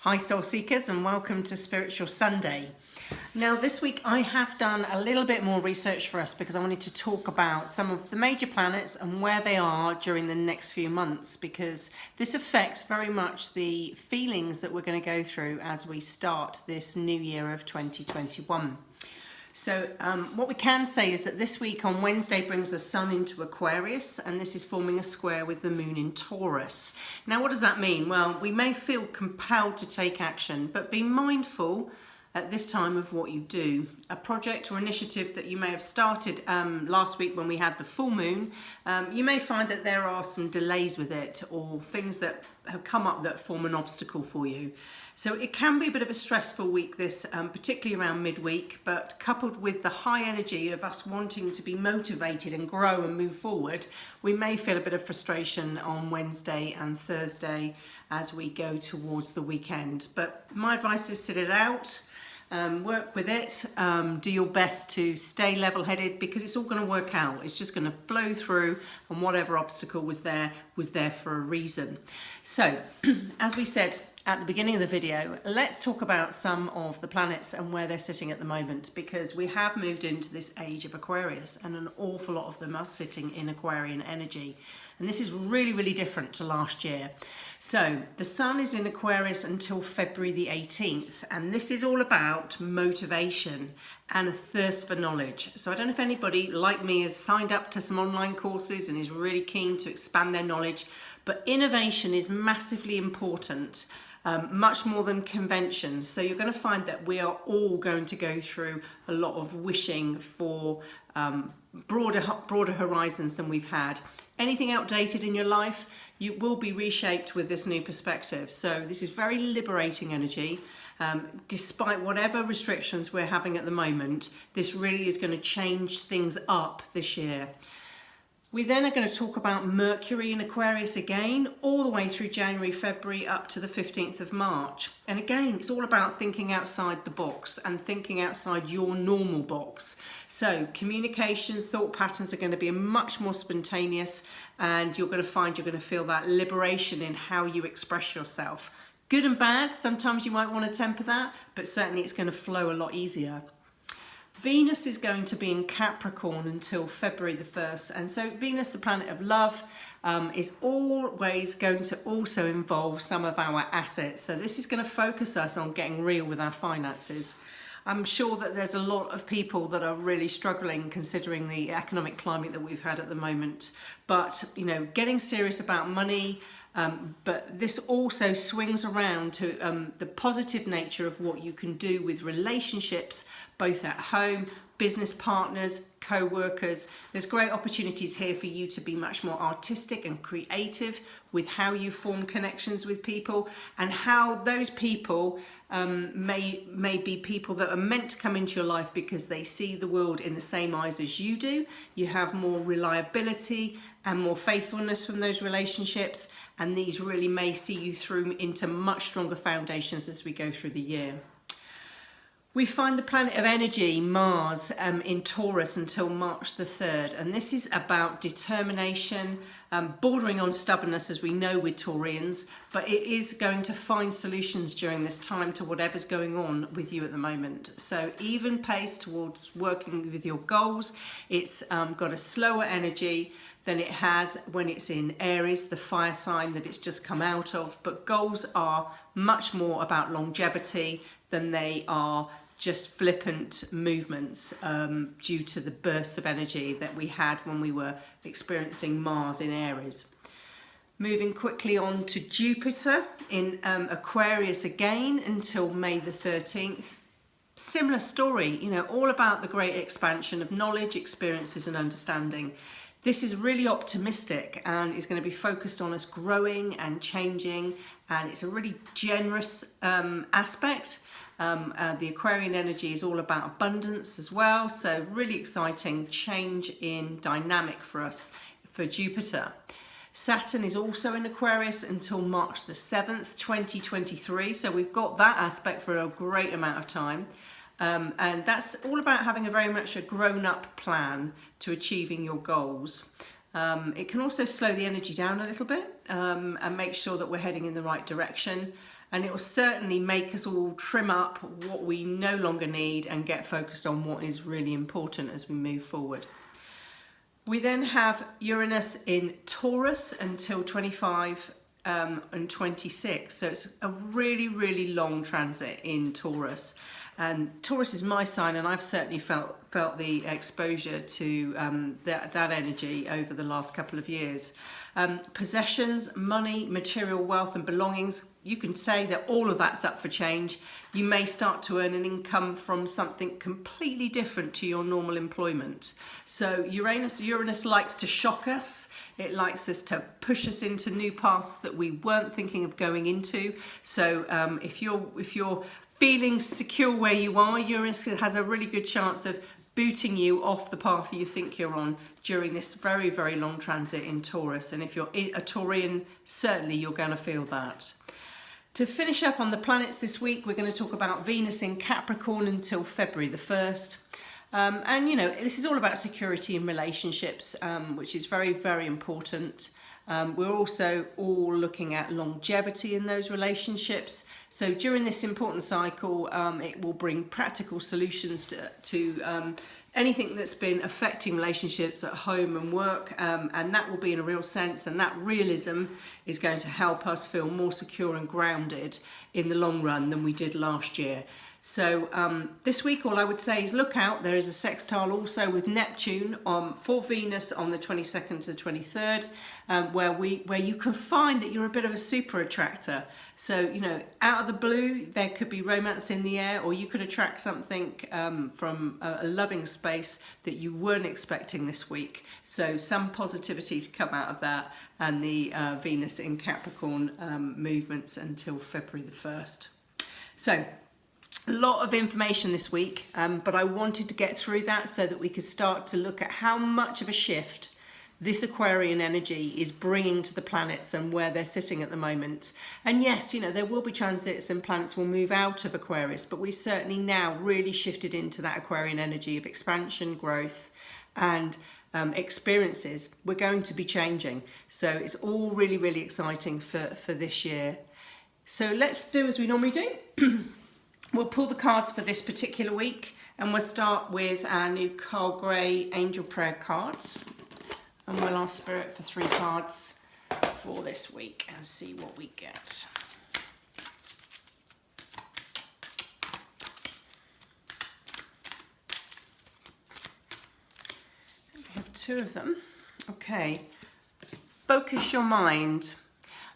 Hi Soul Seekers, and welcome to Spiritual Sunday. Now this week I have done a little bit more research for us because I wanted to talk about some of the major planets and where they are during the next few months, because this affects very much the feelings that we're going to go through as we start this new year of 2021. So what we can say is that this week on Wednesday brings the Sun into Aquarius, and this is forming a square with the Moon in Taurus. Now what does that mean? Well, we may feel compelled to take action, but be mindful at this time of what you do. A project or initiative that you may have started last week when we had the full moon, you may find that there are some delays with it or things that have come up that form an obstacle for you. So it can be a bit of a stressful week this, particularly around midweek, but coupled with the high energy of us wanting to be motivated and grow and move forward, we may feel a bit of frustration on Wednesday and Thursday as we go towards the weekend. But my advice is sit it out. Work with it, do your best to stay level-headed, because it's all going to work out. It's just going to flow through, and whatever obstacle was there for a reason. So, as we said at the beginning of the video, let's talk about some of the planets and where they're sitting at the moment, because we have moved into this age of Aquarius and an awful lot of them are sitting in Aquarian energy. And this is really, really different to last year. So the Sun is in Aquarius until February the 18th, and this is all about motivation and a thirst for knowledge. So I don't know if anybody like me has signed up to some online courses and is really keen to expand their knowledge, but innovation is massively important. Much more than conventions. So you're going to find that we are all going to go through a lot of wishing for broader horizons than we've had. Anything outdated in your life, you will be reshaped with this new perspective. So this is very liberating energy. Despite whatever restrictions we're having at the moment, this really is going to change things up this year. We then are going to talk about Mercury in Aquarius again, all the way through January, February, up to the 15th of March. And again, it's all about thinking outside the box and thinking outside your normal box. So communication, thought patterns are going to be much more spontaneous, and you're going to feel that liberation in how you express yourself. Good and bad, sometimes you might want to temper that, but certainly it's going to flow a lot easier. Venus is going to be in Capricorn until February the 1st, and so Venus, the planet of love, is always going to also involve some of our assets. So this is going to focus us on getting real with our finances. I'm sure that there's a lot of people that are really struggling considering the economic climate that we've had at the moment, but getting serious about money. But this also swings around to the positive nature of what you can do with relationships, both at home, business partners, co-workers. There's great opportunities here for you to be much more artistic and creative with how you form connections with people, and how those people may be people that are meant to come into your life because they see the world in the same eyes as you do. You have more reliability and more faithfulness from those relationships, and these really may see you through into much stronger foundations as we go through the year. We find the planet of energy, Mars, in Taurus until March the 3rd, and this is about determination, bordering on stubbornness, as we know with Taurians, but it is going to find solutions during this time to whatever's going on with you at the moment. So even pace towards working with your goals. It's got a slower energy than it has when it's in Aries, the fire sign that it's just come out of, but goals are much more about longevity than they are just flippant movements due to the bursts of energy that we had when we were experiencing Mars in Aries. Moving quickly on to Jupiter in Aquarius again until May the 13th. Similar story, all about the great expansion of knowledge, experiences and understanding. This is really optimistic and is going to be focused on us growing and changing, and it's a really generous aspect. The Aquarian energy is all about abundance as well, so really exciting change in dynamic for us for Jupiter. Saturn is also in Aquarius until March the 7th, 2023, so we've got that aspect for a great amount of time. And that's all about having very much a grown-up plan to achieving your goals. It can also slow the energy down a little bit and make sure that we're heading in the right direction. and it will certainly make us all trim up what we no longer need and get focused on what is really important as we move forward. We then have Uranus in Taurus until 25 and 26, so it's a really long transit in Taurus. Taurus is my sign, and I've certainly felt the exposure to that energy over the last couple of years. Possessions, money, material wealth and belongings, you can say that all of that's up for change. You may start to earn an income from something completely different to your normal employment. So Uranus likes to shock us. It likes us to push us into new paths that we weren't thinking of going into. So if you're feeling secure where you are, Uranus has a really good chance of booting you off the path you think you're on during this very long transit in Taurus. And if you're a Taurian, certainly you're going to feel that. To finish up on the planets this week, we're going to talk about Venus in Capricorn until February the 1st. And you know, this is all about security in relationships, which is very important. We're also all looking at longevity in those relationships. So during this important cycle, it will bring practical solutions to anything that's been affecting relationships at home and work, and that will be in a real sense, and that realism is going to help us feel more secure and grounded in the long run than we did last year. So this week, all I would say is look out. There is a sextile also with Neptune for Venus on the 22nd to the 23rd, where you can find that you're a bit of a super attractor. So, you know, out of the blue, there could be romance in the air, or you could attract something from a loving space that you weren't expecting this week. So some positivity to come out of that, and the Venus in Capricorn movements until February the 1st. So a lot of information this week, but I wanted to get through that so that we could start to look at how much of a shift this Aquarian energy is bringing to the planets and where they're sitting at the moment. And yes, you know, there will be transits and planets will move out of Aquarius, but we've certainly now really shifted into that Aquarian energy of expansion, growth, and experiences. We're going to be changing. So it's all really exciting for this year. So let's do as we normally do. We'll pull the cards for this particular week, and we'll start with our new Carl Gray Angel Prayer cards. And we'll ask Spirit for 3 cards for this week and see what we get. We have 2 of them. Okay. Focus your mind.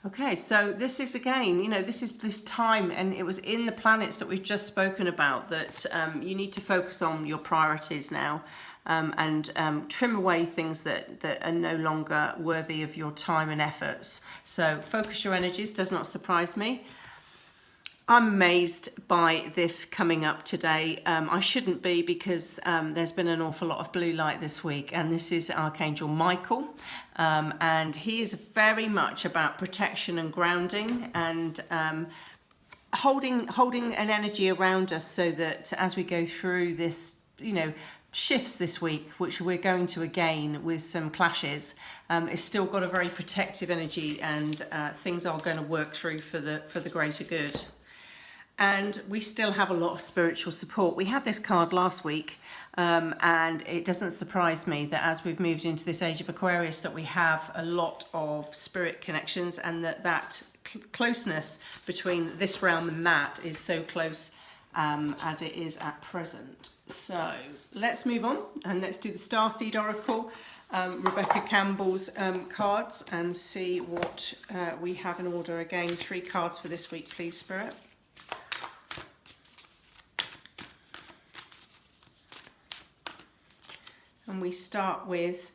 Okay, so this is again, you know, this is this time, and it was in the planets that we've just spoken about that you need to focus on your priorities now, and trim away things that are no longer worthy of your time and efforts. So focus your energies, does not surprise me. I'm amazed by this coming up today. I shouldn't be, because there's been an awful lot of blue light this week, and this is Archangel Michael, and he is very much about protection and grounding, and holding an energy around us so that as we go through this, you know, shifts this week, which we're going to again with some clashes, it's still got a very protective energy, and things are going to work through for the greater good. And we still have a lot of spiritual support. We had this card last week, and it doesn't surprise me that as we've moved into this age of Aquarius that we have a lot of spirit connections, and that closeness between this realm and that is so close as it is at present. So let's move on, and let's do the Starseed Oracle, Rebecca Campbell's cards, and see what we have in order. Again, 3 cards for this week, please, Spirit. And we start with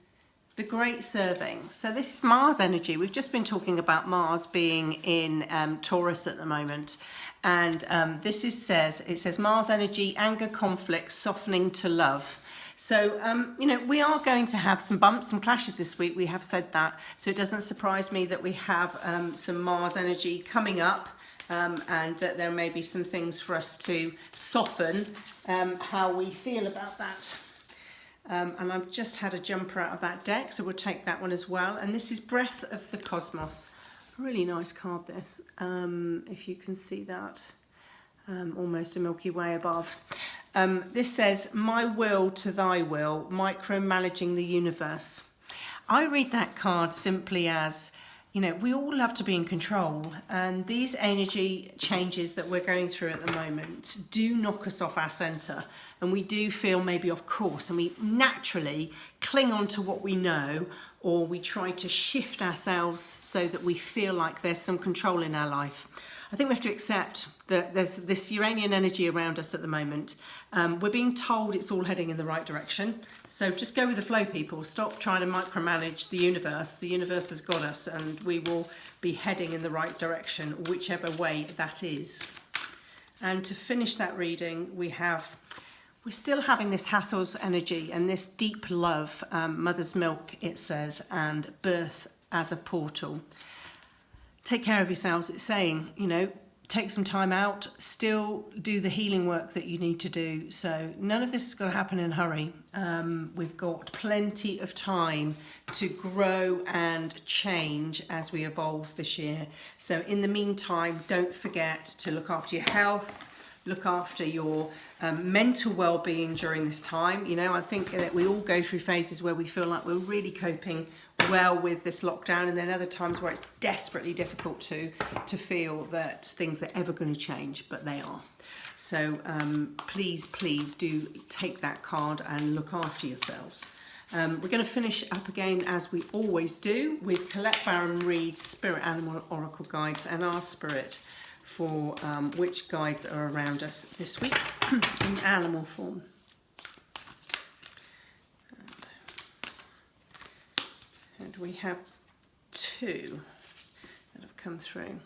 the Great Serving. So this is Mars energy. We've just been talking about Mars being in Taurus at the moment. And this says Mars energy, anger, conflict, softening to love. So, you know, we are going to have some bumps, some clashes this week. We have said that. So it doesn't surprise me that we have some Mars energy coming up. And that there may be some things for us to soften how we feel about that. And I've just had a jumper out of that deck, so we'll take that one as well. And this is Breath of the Cosmos. Really nice card this, if you can see that, almost a Milky Way above. This says, my will to thy will, micromanaging the universe. I read that card simply as, you know, we all love to be in control, and these energy changes that we're going through at the moment do knock us off our centre, and we do feel maybe off course, and we naturally cling on to what we know, or we try to shift ourselves so that we feel like there's some control in our life. I think we have to accept that there's this Uranian energy around us at the moment. We're being told it's all heading in the right direction. So just go with the flow, people. Stop trying to micromanage the universe. The universe has got us, and we will be heading in the right direction, whichever way that is. And to finish that reading, we're still having this Hathor's energy and this deep love, mother's milk, it says, and birth as a portal. Take care of yourselves, it's saying, you know, take some time out, still do the healing work that you need to do. So none of this is going to happen in a hurry. We've got plenty of time to grow and change as we evolve this year. So in the meantime, don't forget to look after your health, look after your mental well-being during this time. You know, I think that we all go through phases where we feel like we're really coping well with this lockdown, and then other times where it's desperately difficult to feel that things are ever going to change, but they are. So please do take that card and look after yourselves. We're going to finish up again, as we always do, with Colette Baron Reid's Spirit Animal Oracle Guides, and our spirit for which guides are around us this week in animal form. And we have two that have come through.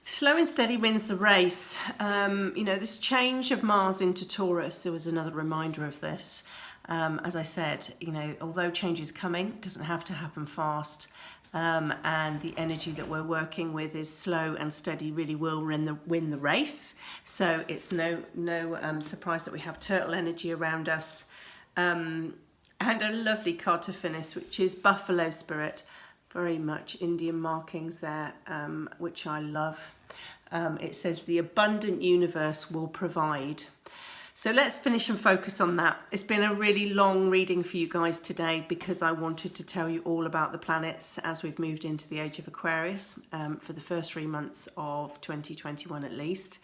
Slow and steady wins the race. You know, this change of Mars into Taurus, there was another reminder of this. As I said, you know, although change is coming, it doesn't have to happen fast. And the energy that we're working with is slow and steady, really will win the race. So it's no surprise that we have turtle energy around us. And a lovely card to finish, which is Buffalo Spirit. Very much Indian markings there, which I love. It says, the abundant universe will provide. So let's finish and focus on that. It's been a really long reading for you guys today, because I wanted to tell you all about the planets as we've moved into the age of Aquarius for the first 3 months of 2021 at least.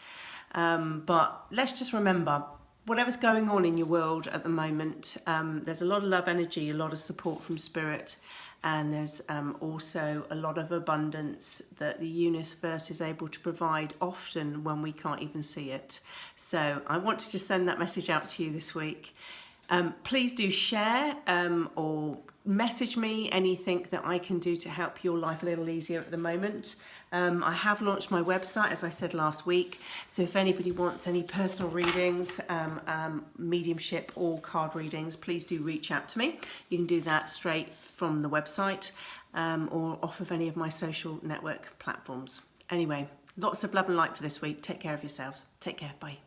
But let's just remember, whatever's going on in your world at the moment, there's a lot of love energy, a lot of support from spirit, and there's also a lot of abundance that the universe is able to provide, often when we can't even see it. So I wanted to send that message out to you this week. Please do share or message me anything that I can do to help your life a little easier at the moment. I have launched my website, as I said last week, so if anybody wants any personal readings, mediumship or card readings, please do reach out to me. You can do that straight from the website or off of any of my social network platforms. Anyway, lots of love and light for this week. Take care of yourselves. Take care. Bye.